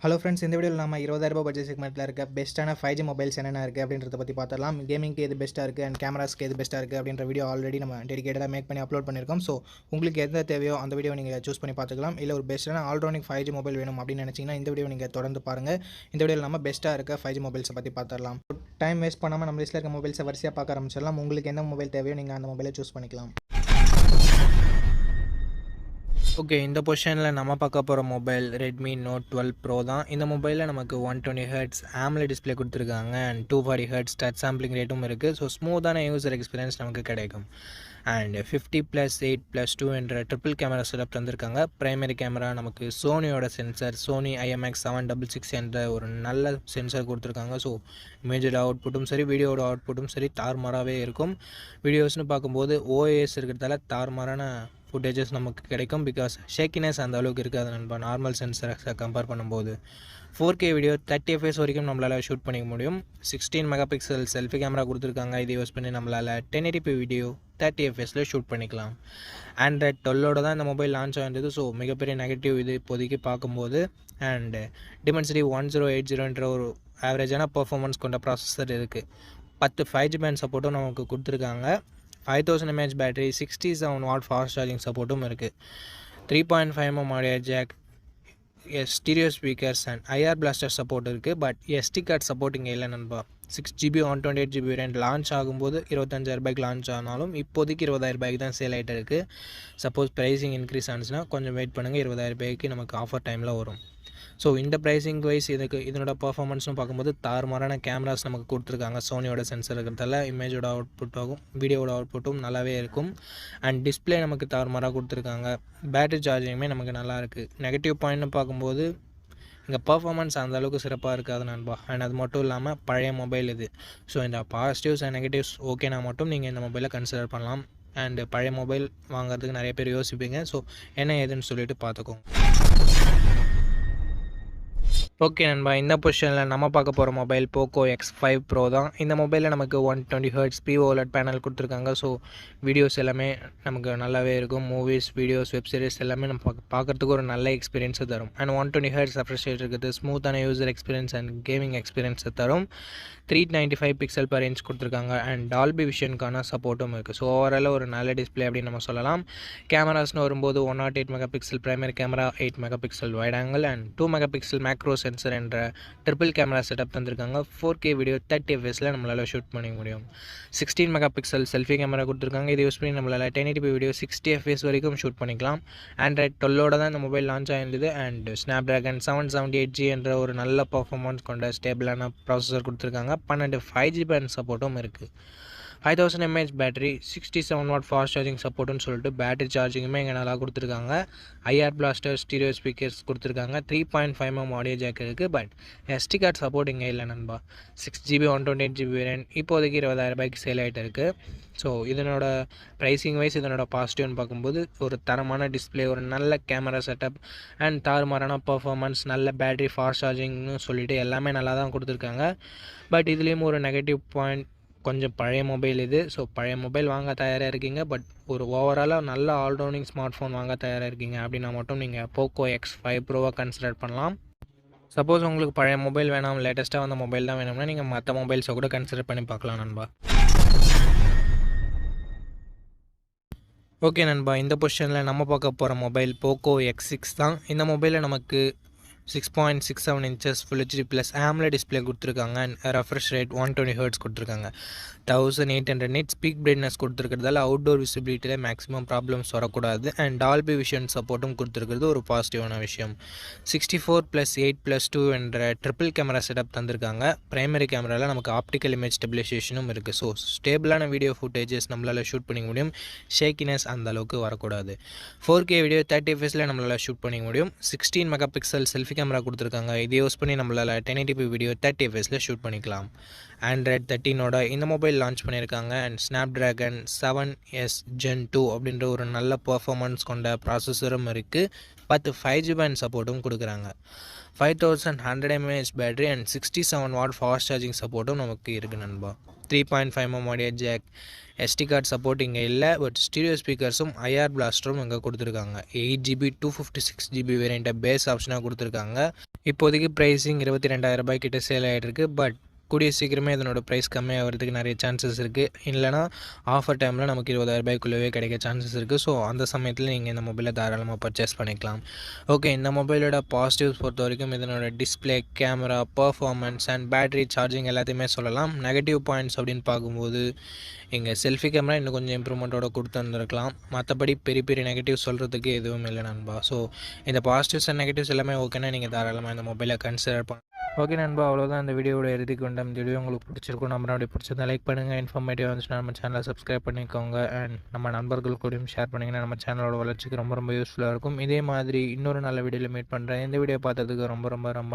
Hello friends, இந்த வீடியோவில் நம்ம 20,000 பட்ஜெட் செக்மெண்ட்டில் இருக்க பெஸ்ட்டான 5G மொபைல்ஸ் என்னென்ன இருக்குது அப்படின்றத பற்றி பார்த்துடலாம். கேமிங்க்கு எது பெஸ்ட்டாக இருக்குது அண்ட் கேமராஸ்க்கு எது பெஸ்ட்டாக இருக்குது அப்படின்ற வீடியோ ஆல்ரெடி நம்ம டெடிகேட்டடாக மேக் பண்ணி அப்லோட் பண்ணியிருக்கோம். ஸோ உங்களுக்கு எந்த தேவையோ அந்த வீடியோ நீங்கள் சூஸ் பண்ணி பார்த்துக்கலாம். இல்லை ஒரு பெஸ்ட்டான ஆல்ரவுண்டிங் 5G மொபைல் வேணும் அப்படின்னு நினச்சிங்கன்னா இந்த வீடியோ நீங்கள் தொடர்ந்து பாருங்கள். இந்த வீடியோவில் நம்ம பெஸ்ட்டாக இருக்க 5G மொபைல்ஸை பற்றி பார்த்துடலாம். டைம் வேஸ்ட் பண்ணாமல் நம்ம லிஸ்ட்டில் இருக்க மொபைல்ஸை வரிசையாக பார்க்க ஆரம்பிச்சிடலாம். உங்களுக்கு எந்த மொபைல் தேவையோ நீங்கள் அந்த மொபைலை சூஸ் பண்ணிக்கலாம். ஓகே, இந்த பொசிஷனில் நம்ம பார்க்க போகிற மொபைல் Redmi Note 12 Pro தான். இந்த மொபைலில் நமக்கு 120Hz AMOLED டிஸ்பிளே கொடுத்துருக்காங்க அண்ட் 240Hz டச் சாம்பிளிங் ரேட்டும் இருக்குது. ஸோ ஸ்மூத்தான யூசர் எக்ஸ்பீரியன்ஸ் நமக்கு கிடைக்கும். அண்ட் 50+8+2 என்ற ட்ரிபிள் கேமரா செட்டப் தந்திருக்காங்க. ப்ரைமரி கேமரா நமக்கு சோனியோட சென்சர் Sony IMX766 என்ற ஒரு நல்ல சென்சர் கொடுத்துருக்காங்க. ஸோ இமேஜோட அவுட்புட்டும் சரி, வீடியோட அவுட்புட்டும் சரி தாறுமாறாகவே இருக்கும். வீடியோஸ்னு பார்க்கும்போது OIS இருக்கிறதால தாறுமாறான ஃபுட்டேஜஸ் நமக்கு கிடைக்கும். பிகாஸ் ஷேக்கினஸ் அந்த அளவுக்கு இருக்காது நண்பா, நார்மல் சென்சரை கம்பேர் பண்ணும்போது. 4K வீடியோ 30 fps வரைக்கும் நம்மளால் ஷூட் பண்ணிக்க முடியும். 16 மெகா பிக்சல் செல்ஃபி கேமரா கொடுத்துருக்காங்க. இதை யூஸ் பண்ணி நம்மளால் 1080p வீடியோ 30 fps ஷூட் பண்ணிக்கலாம். Android 12 தான் இந்த மொபைல் லான்ச் ஆகிருந்தது. ஸோ மிகப்பெரிய நெகட்டிவ் இது இப்போதைக்கு பார்க்கும்போது. அண்டு Dimensity 1080 என்ற ஒரு ஆவரேஜான பர்ஃபார்மன்ஸ் கொண்ட ப்ராசஸர் இருக்குது. 10 5G பேண்ட் சப்போர்ட்டும் நமக்கு கொடுத்துருக்காங்க. 5000 mAh battery, 67 watt fast charging சப்போர்ட்டும் இருக்குது. 3.5mm audio jack, stereo speakers and IR blaster support இருக்குது. பட் SD கார்டு சப்போர்ட் இங்கே இல்லை நண்பா. 6GB 128GB வேரியன்ட் லான்ச் ஆகும்போது 25,000 லான்ச் ஆனாலும் இப்போதைக்கு 20,000 தான் சேல் ஆகிட்டு இருக்குது. சப்போஸ் ப்ரைஸிங் இன்க்ரீஸ் ஆனிச்சுன்னா கொஞ்சம் வெயிட் பண்ணுங்கள், 20,000 நமக்கு ஆஃபர் டைமில் வரும். ஸோ இந்த ப்ரைஸிங் வைஸ் இதனோட பர்ஃபார்மன்ஸ்னு பார்க்கும்போது தாறுமாறான கேமராஸ் நமக்கு கொடுத்துருக்காங்க. சோனியோட சென்சர் இருக்கிறதால இமேஜோட அவுட்புட்டாகும் வீடியோட அவுட்புட்டும் நல்லாவே இருக்கும். அண்ட் டிஸ்பிளே நமக்கு தாறுமாறாக கொடுத்துருக்காங்க. பேட்டரி சார்ஜிங்குமே நமக்கு நல்லா இருக்குது. நெகட்டிவ் பாயிண்ட்னு பார்க்கும்போது இங்கே பர்ஃபார்மன்ஸ் அந்தளவுக்கு சிறப்பாக இருக்காது நண்பா. அண்ட் அது மட்டும் இல்லாமல் பழைய மொபைல் இது. ஸோ இந்த பாசிட்டிவ்ஸ் அண்ட் நெகட்டிவ்ஸ் ஓகேனா மட்டும் நீங்கள் இந்த மொபைலை கன்சிடர் பண்ணலாம். அண்டு பழைய மொபைல் வாங்குறதுக்கு நிறைய பேர் யோசிப்பீங்க. ஸோ என்ன ஏதுன்னு சொல்லிட்டு பார்த்துக்கோங்க. ஓகே நண்பா, இந்த பொசிஷனில் நம்ம பார்க்க போகிற மொபைல் Poco X5 Pro தான். இந்த மொபைலில் நமக்கு 120Hz POLED பேனல் கொடுத்துருக்காங்க. ஸோ வீடியோஸ் எல்லாமே நமக்கு நல்லாவே இருக்கும். மூவிஸ், வீடியோஸ், வெப் சீரிஸ் எல்லாமே நம்ம பார்க்குறதுக்கு ஒரு நல்ல எக்ஸ்பீரியன்ஸை தரும். அண்ட் 120Hz ரெஃப்ரெஷ் ரேட் இருக்குது. ஸ்மூத்தான யூசர் எக்ஸ்பீரியன்ஸ் அண்ட் கேமிங் எக்ஸ்பீரியன்ஸை தரும். 395 பிக்சல் பர் இன்ச் கொடுத்துருக்காங்க. அண்ட் டால்பி விஷனுக்கான சப்போர்ட்டும் இருக்குது. ஸோ ஓவரால் ஒரு நல்ல டிஸ்பிளே அப்படின்னு நம்ம சொல்லலாம். கேமராஸ்னு வரும்போது 108 mega pixel primary camera, 8 mega pixel wide angle and 2 mega pixel macro sensor என்ற ட்ரிபிள் கேமரா செட்டப் தந்திருக்காங்க. 4K வீடியோ 30 fps நம்மளால் ஷூட் பண்ணிக்க முடியும். 16 மெகா பிக்சல் செல்ஃபி கேமரா கொடுத்துருக்காங்க. இதை யூஸ் பண்ணி நம்மளால் 1080p வீடியோ 60 fps வரைக்கும் ஷூட் பண்ணிக்கலாம். Android 12 தான் இந்த மொபைல் லான்ச் ஆகிருந்தது. அண்ட் Snapdragon 778G என்ற ஒரு நல்ல பர்ஃபார்மன்ஸ் கொண்ட ஸ்டேபிளான ப்ராசஸர் கொடுத்துருக்காங்க. 12 5G பேண்ட் சப்போர்ட்டும் இருக்குது. 5000 mAh battery, 67 watt fast charging சப்போர்ட்டுன்னு சொல்லிட்டு பேட்டரி சார்ஜிங்குமே இங்கே நல்லா கொடுத்துருக்காங்க. IR பிளாஸ்டர், ஸ்டீரியோ ஸ்பீக்கர்ஸ் கொடுத்துருக்காங்க. 3.5mm ஆடியோ ஜாக் இருக்குது. பட் SD கார்டு சப்போர்ட் இங்கே இல்லை நண்பா. 6GB 128GB வேரியன்ட் இப்போதைக்கு 20,000 சேல் ஆகிட்டு இருக்குது. ஸோ இதனோட ப்ரைஸிங் வைஸ் இதனோட பாசிட்டிவ்னு பார்க்கும்போது ஒரு தரமான டிஸ்பிளே, ஒரு நல்ல கேமரா செட்டப் அண்ட் தாறுமாறான பர்ஃபார்மன்ஸ், நல்ல பேட்டரி, ஃபாஸ்ட் சார்ஜிங்னு சொல்லிட்டு எல்லாமே நல்லா தான் கொடுத்துருக்காங்க. பட் இதுலேயும் ஒரு நெகட்டிவ் பாயிண்ட், கொஞ்சம் பழைய மொபைல் இது. ஸோ பழைய மொபைல் வாங்க தயாராக இருக்கீங்க, பட் ஒரு ஓவராலாக நல்ல ஆல்ரவுண்டிங் ஸ்மார்ட் ஃபோன் வாங்க தயாராக இருக்கீங்க அப்படின்னா மட்டும் நீங்கள் Poco X5 Proவை கன்சிடர் பண்ணலாம். சப்போஸ் உங்களுக்கு பழைய மொபைல் வேணாம், லேட்டஸ்ட்டாக வந்த மொபைல் தான் வேணும்னா நீங்கள் மற்ற மொபைல்ஸை கூட கன்சிடர் பண்ணி பார்க்கலாம் நண்பா. ஓகே நண்பா, இந்த பொசிஷனில் நம்ம பார்க்க போகிற மொபைல் Poco X6 தான். இந்த மொபைலில் நமக்கு 6.67 inches Full HD plus AMOLED display கொடுத்துருக்காங்க. அண்ட் ரெஃப்ரெஷ் ரேட் 120Hz கொடுத்துருக்காங்க. 1800 nits பீக் பிரைட்னஸ் கொடுத்துருக்கிறதால அவுட்டோர் விசிபிலிட்டியில் மேக்ஸிமம் ப்ராப்ளம்ஸ் வரக்கூடாது. அண்ட் டால்பி விஷன் சப்போர்ட்டும் கொடுத்துருக்கிறது ஒரு பாசிட்டிவான விஷயம். 64+8+2 என்ற ட்ரிபிள் கேமரா செட்டப் தந்திருக்காங்க. ப்ரைமரி கேமராவில் நமக்கு ஆப்டிக்கல் இமேஜ் ஸ்டெபிலைசேஷனும் இருக்குது. ஸோ ஸ்டேபிளான வீடியோ ஃபுட்டேஜஸ் நம்மளால் ஷூட் பண்ணிக்க முடியும். ஷேக்கினஸ் அந்த அளவுக்கு வரக்கூடாது. 4K வீடியோ 30 fps நம்மளால் ஷூட் பண்ணிக்க முடியும். 16 மெகா பிக்சல் செல்ஃபி கேமரா கொடுத்துருக்காங்க. இதை யூஸ் பண்ணி நம்மளால் 1080p வீடியோ 30 fps ஷூட் பண்ணிக்கலாம். Android 13 இந்த மொபைல் லான்ச் பண்ணியிருக்காங்க. அண்ட் Snapdragon 7S Gen 2 அப்படின்ற ஒரு நல்ல பர்ஃபார்மன்ஸ் கொண்ட ப்ராசஸரும் இருக்குது. பார்த்து 5G பேண்ட் சப்போர்ட்டும் கொடுக்குறாங்க. 5100 mAh battery and 67 watt fast charging சப்போர்ட்டும் நமக்கு இருக்குது நண்பா. 3.5mm audio jack, SD card support இங்கே இல்லை, பட் ஸ்டீரியோ ஸ்பீக்கர்ஸும் IR பிளாஸ்டரும் இங்கே கொடுத்துருக்காங்க. 8GB 256GB வேரியண்ட்டை பேஸ் ஆப்ஷனாக கொடுத்துருக்காங்க. இப்போதைக்கு ப்ரைஸிங் 22,000 ரூபாய் கிட்ட சேல் ஆகிட்டு இருக்குது. பட் கூடிய சீக்கிரமே இதனோட ப்ரைஸ் கம்மியாகிறதுக்கு நிறைய சான்சஸ் இருக்குது. இல்லைனா ஆஃபர் டைமில் நமக்கு 20,000 ரூபாய்க்குள்ளவே கிடைக்க சான்சஸ் இருக்குது. ஸோ அந்த சமயத்தில் நீங்கள் இந்த மொபைலை தாராளமாக பர்ச்சேஸ் பண்ணிக்கலாம். ஓகே, இந்த மொபைலோட பாசிட்டிவ்ஸ் பொறுத்த வரைக்கும் இதனோட display, camera, performance and battery charging எல்லாத்தையுமே சொல்லலாம். நெகட்டிவ் பாயிண்ட்ஸ் அப்படின்னு பார்க்கும்போது இங்கே செல்ஃபி கேமரா இன்னும் கொஞ்சம் இம்ப்ரூவ்மெண்ட்டோட கொடுத்துருந்துருக்கலாம். மற்றபடி பெரிய பெரிய நெகட்டிவ் சொல்கிறதுக்கு எதுவும் இல்லை நண்பா. ஸோ இந்த பாசிட்டிவ்ஸ் அண்ட் நெகட்டிவ்ஸ் எல்லாமே ஓகேன்னா நீங்கள் தாராளமாக இந்த மொபைலை கன்சிடர் பண்ண. ஓகே நண்பா, அவ்வளோதான் இந்த வீடியோட இறுதிக்கு கொண்டோம். இந்த வீடியோ உங்களுக்கு பிடிச்சிருக்கும், நம்ம அப்படி பிடிச்சிருந்தா லைக் பண்ணுங்கள். இன்ஃபர்மேட்டிவ் வந்துச்சுன்னா நம்ம சேனலை சப்ஸ்கிரைப் பண்ணிக்கோங்க. அண்ட் நம்ம நண்பர்கள் கூடயும் ஷேர் பண்ணிங்கன்னா நம்ம சேனலோட வளர்ச்சிக்கு ரொம்ப யூஸ்ஃபுல்லாக இருக்கும். இதே மாதிரி இன்னொரு நல்ல வீடியோவில் மீட் பண்ணுறேன். இந்த வீடியோ பார்த்ததுக்கு ரொம்ப ரொம்ப ரொம்ப